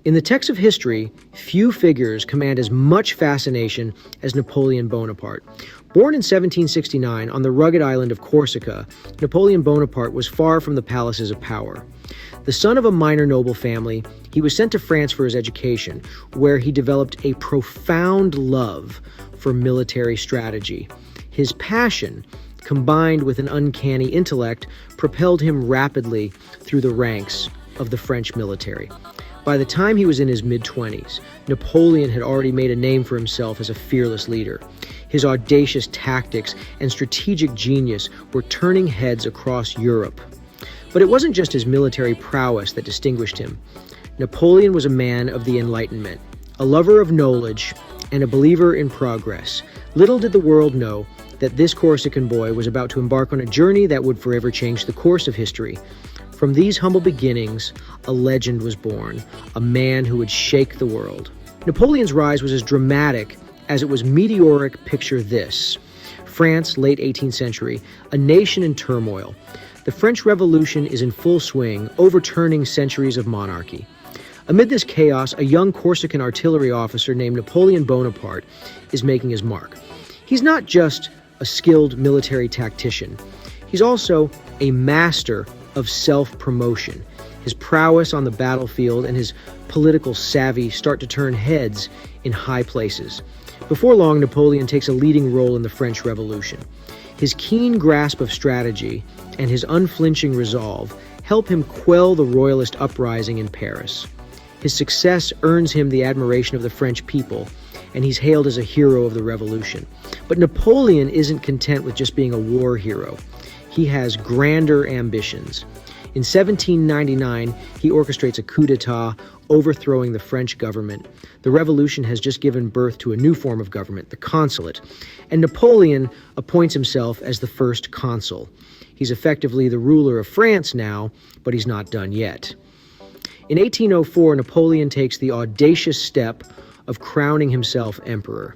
In the text of history, few figures command as much fascination as Napoleon Bonaparte. Born in 1769 on the rugged island of Corsica, Napoleon Bonaparte was far from the palaces of power. The son of a minor noble family, he was sent to France for his education, where he developed a profound love for military strategy. His passion, combined with an uncanny intellect, propelled him rapidly through the ranks of the French military. By the time he was in his mid-20s, Napoleon had already made a name for himself as a fearless leader. His audacious tactics and strategic genius were turning heads across Europe. But it wasn't just his military prowess that distinguished him. Napoleon was a man of the Enlightenment, a lover of knowledge, and a believer in progress. Little did the world know that this Corsican boy was about to embark on a journey that would forever change the course of history. From these humble beginnings, a legend was born, a man who would shake the world. Napoleon's rise was as dramatic as it was meteoric. Picture this. France, late 18th century, a nation in turmoil. The French Revolution is in full swing, overturning centuries of monarchy. Amid this chaos, a young Corsican artillery officer named Napoleon Bonaparte is making his mark. He's not just a skilled military tactician. He's also a master of self-promotion. His prowess on the battlefield and his political savvy start to turn heads in high places. Before long, Napoleon takes a leading role in the French Revolution. His keen grasp of strategy and his unflinching resolve help him quell the royalist uprising in Paris. His success earns him the admiration of the French people, and he's hailed as a hero of the revolution. But Napoleon isn't content with just being a war hero. He has grander ambitions. In 1799, he orchestrates a coup d'etat, overthrowing the French government. The revolution has just given birth to a new form of government, the consulate, and Napoleon appoints himself as the first consul. He's effectively the ruler of France now, but he's not done yet. In 1804, Napoleon takes the audacious step of crowning himself emperor.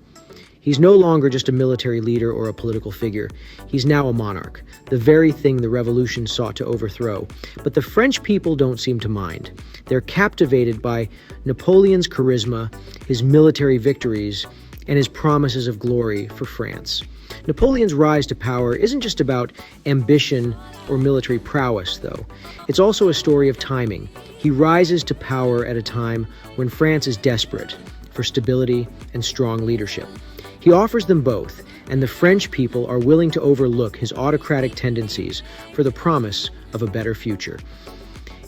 He's no longer just a military leader or a political figure. He's now a monarch, the very thing the revolution sought to overthrow. But the French people don't seem to mind. They're captivated by Napoleon's charisma, his military victories, and his promises of glory for France. Napoleon's rise to power isn't just about ambition or military prowess, though. It's also a story of timing. He rises to power at a time when France is desperate for stability and strong leadership. He offers them both, and the French people are willing to overlook his autocratic tendencies for the promise of a better future.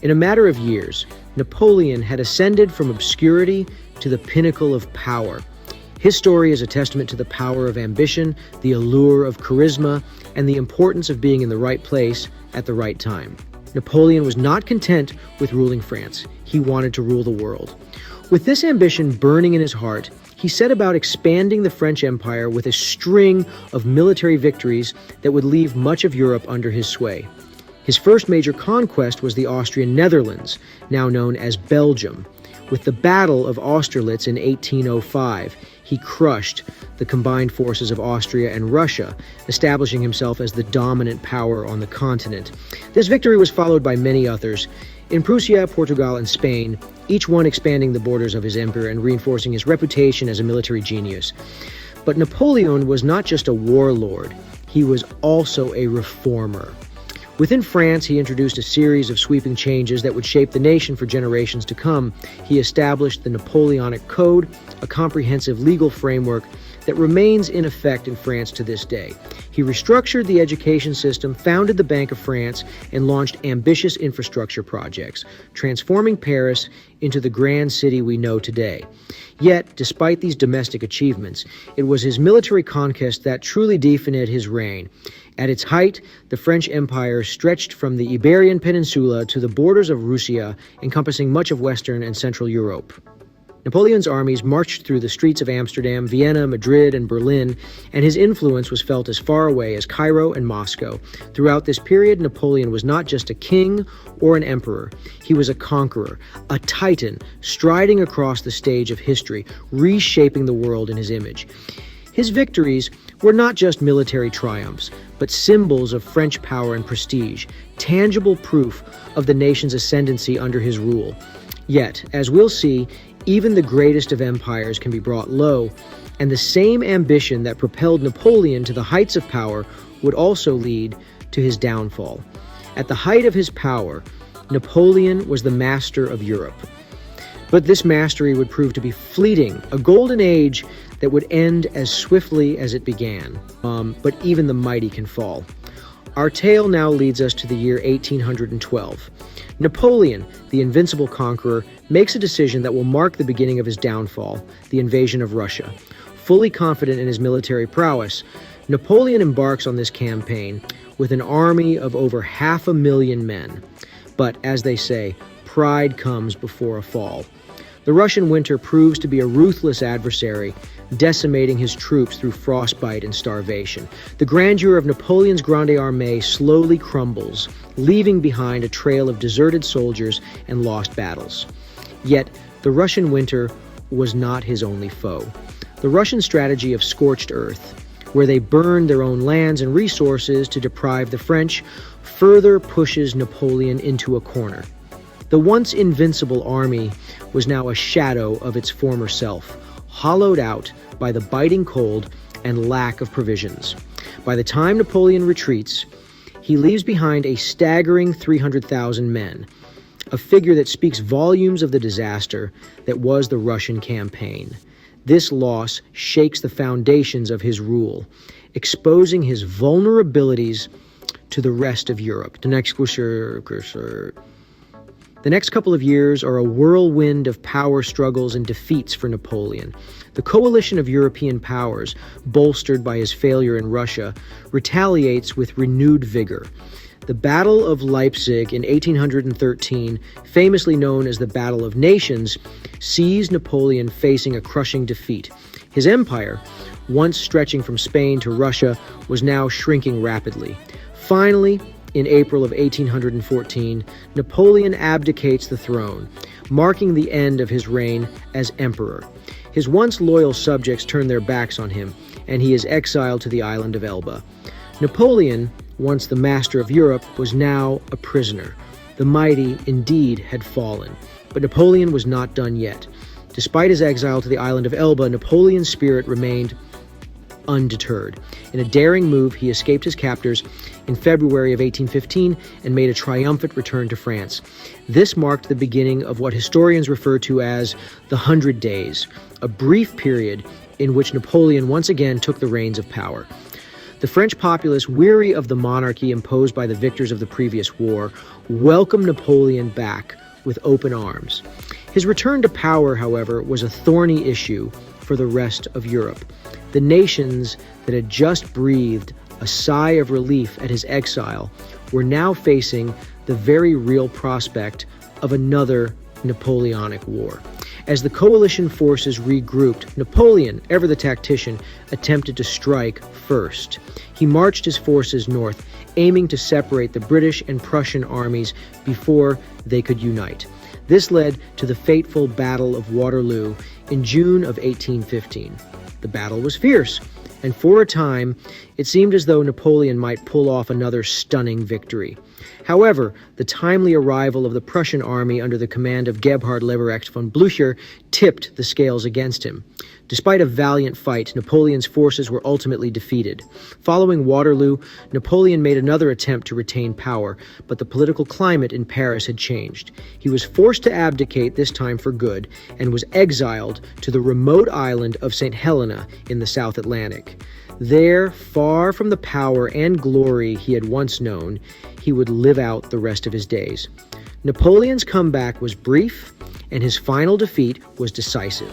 In a matter of years, Napoleon had ascended from obscurity to the pinnacle of power. His story is a testament to the power of ambition, the allure of charisma, and the importance of being in the right place at the right time. Napoleon was not content with ruling France. He wanted to rule the world. With this ambition burning in his heart, he set about expanding the French Empire with a string of military victories that would leave much of Europe under his sway. His first major conquest was the Austrian Netherlands, now known as Belgium. With the Battle of Austerlitz in 1805, he crushed the combined forces of Austria and Russia, establishing himself as the dominant power on the continent. This victory was followed by many others in Prussia, Portugal, and Spain, each one expanding the borders of his empire and reinforcing his reputation as a military genius. But Napoleon was not just a warlord, he was also a reformer. Within France, he introduced a series of sweeping changes that would shape the nation for generations to come. He established the Napoleonic Code, a comprehensive legal framework that remains in effect in France to this day. He restructured the education system, founded the Bank of France, and launched ambitious infrastructure projects, transforming Paris into the grand city we know today. Yet, despite these domestic achievements, it was his military conquest that truly defined his reign. At its height, the French Empire stretched from the Iberian Peninsula to the borders of Russia, encompassing much of Western and Central Europe. Napoleon's armies marched through the streets of Amsterdam, Vienna, Madrid, and Berlin, and his influence was felt as far away as Cairo and Moscow. Throughout this period, Napoleon was not just a king or an emperor. He was a conqueror, a titan, striding across the stage of history, reshaping the world in his image. His victories were not just military triumphs, but symbols of French power and prestige, tangible proof of the nation's ascendancy under his rule. Yet, as we'll see, even the greatest of empires can be brought low, and the same ambition that propelled Napoleon to the heights of power would also lead to his downfall. At the height of his power, Napoleon was the master of Europe. But this mastery would prove to be fleeting, a golden age that would end as swiftly as it began. But even the mighty can fall. Our tale now leads us to the year 1812. Napoleon, the invincible conqueror, makes a decision that will mark the beginning of his downfall, the invasion of Russia. Fully confident in his military prowess, Napoleon embarks on this campaign with an army of over 500,000 men. But, as they say, pride comes before a fall. The Russian winter proves to be a ruthless adversary, decimating his troops through frostbite and starvation. The grandeur of Napoleon's Grande Armée slowly crumbles, leaving behind a trail of deserted soldiers and lost battles. Yet, the Russian winter was not his only foe. The Russian strategy of scorched earth, where they burned their own lands and resources to deprive the French, further pushes Napoleon into a corner. The once invincible army was now a shadow of its former self, hollowed out by the biting cold and lack of provisions. By the time Napoleon retreats, he leaves behind a staggering 300,000 men, a figure that speaks volumes of the disaster that was the Russian campaign. This loss shakes the foundations of his rule, exposing his vulnerabilities to the rest of Europe. The next couple of years are a whirlwind of power struggles and defeats for Napoleon. The coalition of European powers, bolstered by his failure in Russia, retaliates with renewed vigor. The Battle of Leipzig in 1813, famously known as the Battle of Nations, sees Napoleon facing a crushing defeat. His empire, once stretching from Spain to Russia, was now shrinking rapidly. Finally, in April of 1814, Napoleon abdicates the throne, marking the end of his reign as emperor. His once loyal subjects turn their backs on him, and he is exiled to the island of Elba. Napoleon, once the master of Europe, was now a prisoner. The mighty indeed had fallen. But Napoleon was not done yet. Despite his exile to the island of Elba, Napoleon's spirit remained undeterred. In a daring move, he escaped his captors in February of 1815 and made a triumphant return to France. This marked the beginning of what historians refer to as the 100 Days, a brief period in which Napoleon once again took the reins of power. The French populace, weary of the monarchy imposed by the victors of the previous war, welcomed Napoleon back with open arms. His return to power, however, was a thorny issue for the rest of Europe. The nations that had just breathed a sigh of relief at his exile were now facing the very real prospect of another Napoleonic war. As the coalition forces regrouped, Napoleon, ever the tactician, attempted to strike first. He marched his forces north, aiming to separate the British and Prussian armies before they could unite. This led to the fateful Battle of Waterloo in June of 1815. The battle was fierce, and for a time, it seemed as though Napoleon might pull off another stunning victory. However, the timely arrival of the Prussian army under the command of Gebhard Leberecht von Blücher tipped the scales against him. Despite a valiant fight, Napoleon's forces were ultimately defeated. Following Waterloo, Napoleon made another attempt to retain power, but the political climate in Paris had changed. He was forced to abdicate, this time for good, and was exiled to the remote island of St. Helena in the South Atlantic. There, far from the power and glory he had once known, he would live out the rest of his days. Napoleon's comeback was brief, and his final defeat was decisive.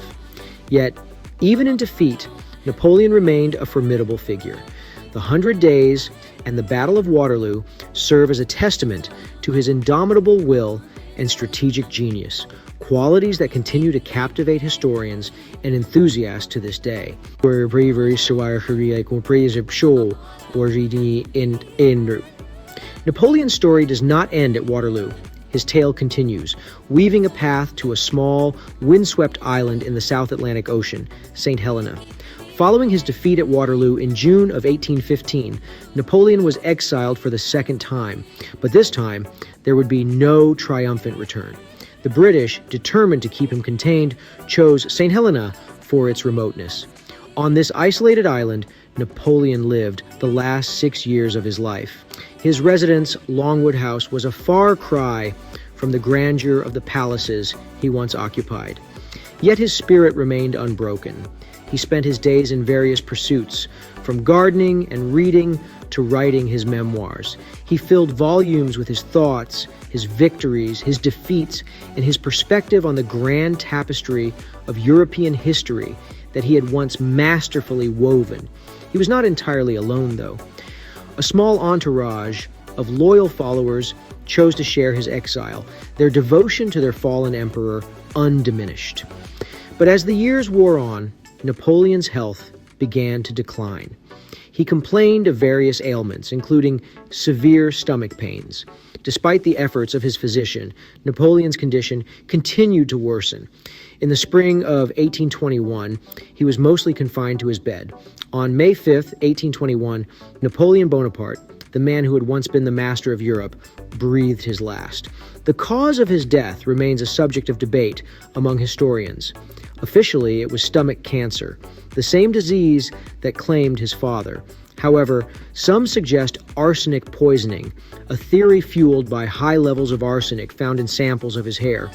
Yet, even in defeat, Napoleon remained a formidable figure. The 100 Days and the Battle of Waterloo serve as a testament to his indomitable will and strategic genius, qualities that continue to captivate historians and enthusiasts to this day. Napoleon's story does not end at Waterloo. His tale continues, weaving a path to a small, windswept island in the South Atlantic Ocean, St. Helena. Following his defeat at Waterloo in June of 1815, Napoleon was exiled for the second time, but this time there would be no triumphant return. The British, determined to keep him contained, chose St. Helena for its remoteness. On this isolated island, Napoleon lived the last 6 years of his life. His residence, Longwood House, was a far cry from the grandeur of the palaces he once occupied. Yet his spirit remained unbroken. He spent his days in various pursuits, from gardening and reading to writing his memoirs. He filled volumes with his thoughts, his victories, his defeats, and his perspective on the grand tapestry of European history that he had once masterfully woven. He was not entirely alone, though. A small entourage of loyal followers chose to share his exile, their devotion to their fallen emperor undiminished. But as the years wore on, Napoleon's health began to decline. He complained of various ailments, including severe stomach pains. Despite the efforts of his physician, Napoleon's condition continued to worsen. In the spring of 1821, he was mostly confined to his bed. On May 5th, 1821, Napoleon Bonaparte, the man who had once been the master of Europe, breathed his last. The cause of his death remains a subject of debate among historians. Officially, it was stomach cancer, the same disease that claimed his father. However, some suggest arsenic poisoning, a theory fueled by high levels of arsenic found in samples of his hair.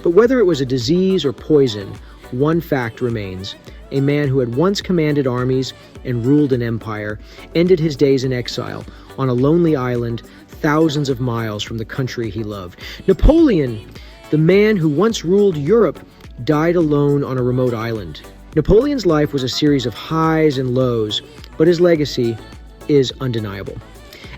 But whether it was a disease or poison, one fact remains. A man who had once commanded armies and ruled an empire ended his days in exile on a lonely island thousands of miles from the country he loved. Napoleon, the man who once ruled Europe, died alone on a remote island. Napoleon's life was a series of highs and lows, but his legacy is undeniable.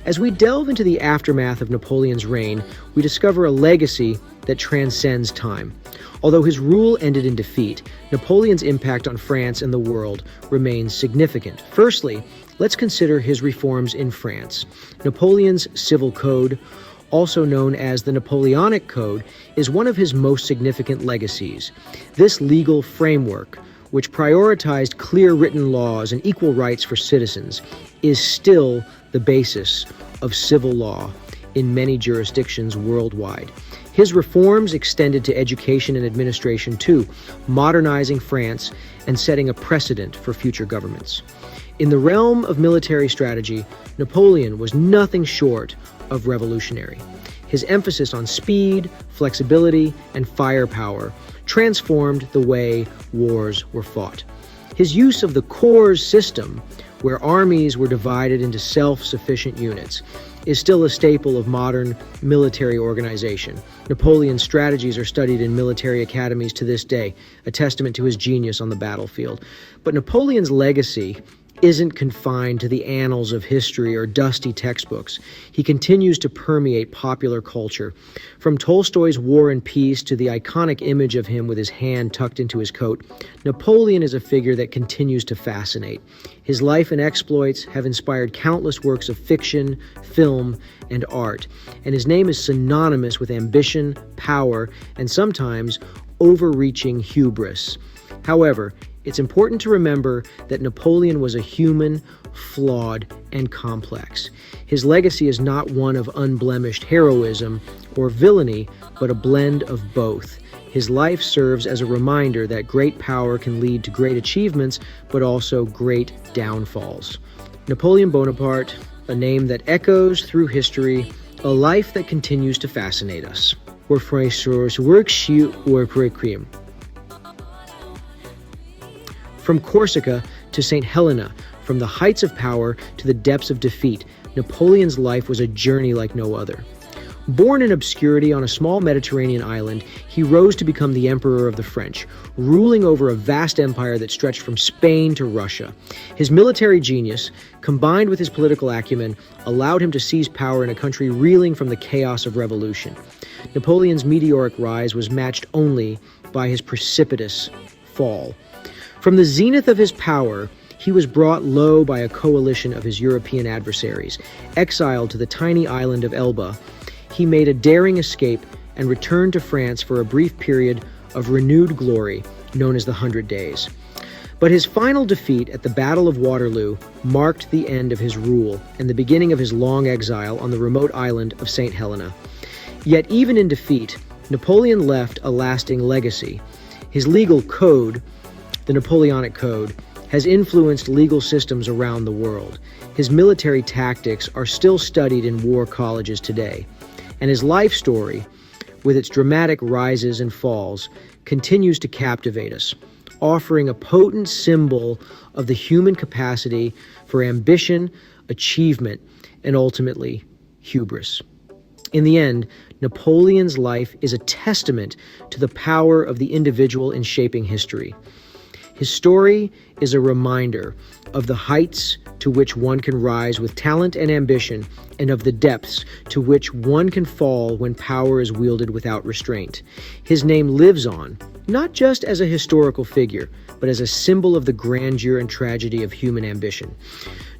As we delve into the aftermath of Napoleon's reign, we discover a legacy that transcends time. Although his rule ended in defeat, Napoleon's impact on France and the world remains significant. Firstly, let's consider his reforms in France. Napoleon's civil code, also known as the Napoleonic Code, is one of his most significant legacies. This legal framework, which prioritized clear written laws and equal rights for citizens, is still the basis of civil law in many jurisdictions worldwide. His reforms extended to education and administration too, modernizing France and setting a precedent for future governments. In the realm of military strategy, Napoleon was nothing short of revolutionary. His emphasis on speed, flexibility, and firepower transformed the way wars were fought. His use of the corps system, where armies were divided into self-sufficient units, is still a staple of modern military organization. Napoleon's strategies are studied in military academies to this day, a testament to his genius on the battlefield. But Napoleon's legacy isn't confined to the annals of history or dusty textbooks. He continues to permeate popular culture. From Tolstoy's War and Peace to the iconic image of him with his hand tucked into his coat, Napoleon is a figure that continues to fascinate. His life and exploits have inspired countless works of fiction, film, and art, and his name is synonymous with ambition, power, and sometimes overreaching hubris. However, it's important to remember that Napoleon was a human, flawed, and complex. His legacy is not one of unblemished heroism or villainy, but a blend of both. His life serves as a reminder that great power can lead to great achievements, but also great downfalls. Napoleon Bonaparte, a name that echoes through history, a life that continues to fascinate us. From Corsica to St. Helena, from the heights of power to the depths of defeat, Napoleon's life was a journey like no other. Born in obscurity on a small Mediterranean island, he rose to become the emperor of the French, ruling over a vast empire that stretched from Spain to Russia. His military genius, combined with his political acumen, allowed him to seize power in a country reeling from the chaos of revolution. Napoleon's meteoric rise was matched only by his precipitous fall. From the zenith of his power, he was brought low by a coalition of his European adversaries. Exiled to the tiny island of Elba, he made a daring escape and returned to France for a brief period of renewed glory, known as the 100 Days. But his final defeat at the Battle of Waterloo marked the end of his rule and the beginning of his long exile on the remote island of St. Helena. Yet even in defeat, Napoleon left a lasting legacy. His legal code, the Napoleonic Code, has influenced legal systems around the world. His military tactics are still studied in war colleges today. And his life story, with its dramatic rises and falls, continues to captivate us, offering a potent symbol of the human capacity for ambition, achievement, and ultimately, hubris. In the end, Napoleon's life is a testament to the power of the individual in shaping history. His story is a reminder of the heights to which one can rise with talent and ambition, and of the depths to which one can fall when power is wielded without restraint. His name lives on, not just as a historical figure, but as a symbol of the grandeur and tragedy of human ambition.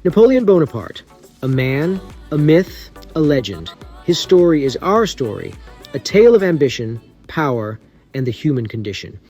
Napoleon Bonaparte, a man, a myth, a legend. His story is our story, a tale of ambition, power, and the human condition.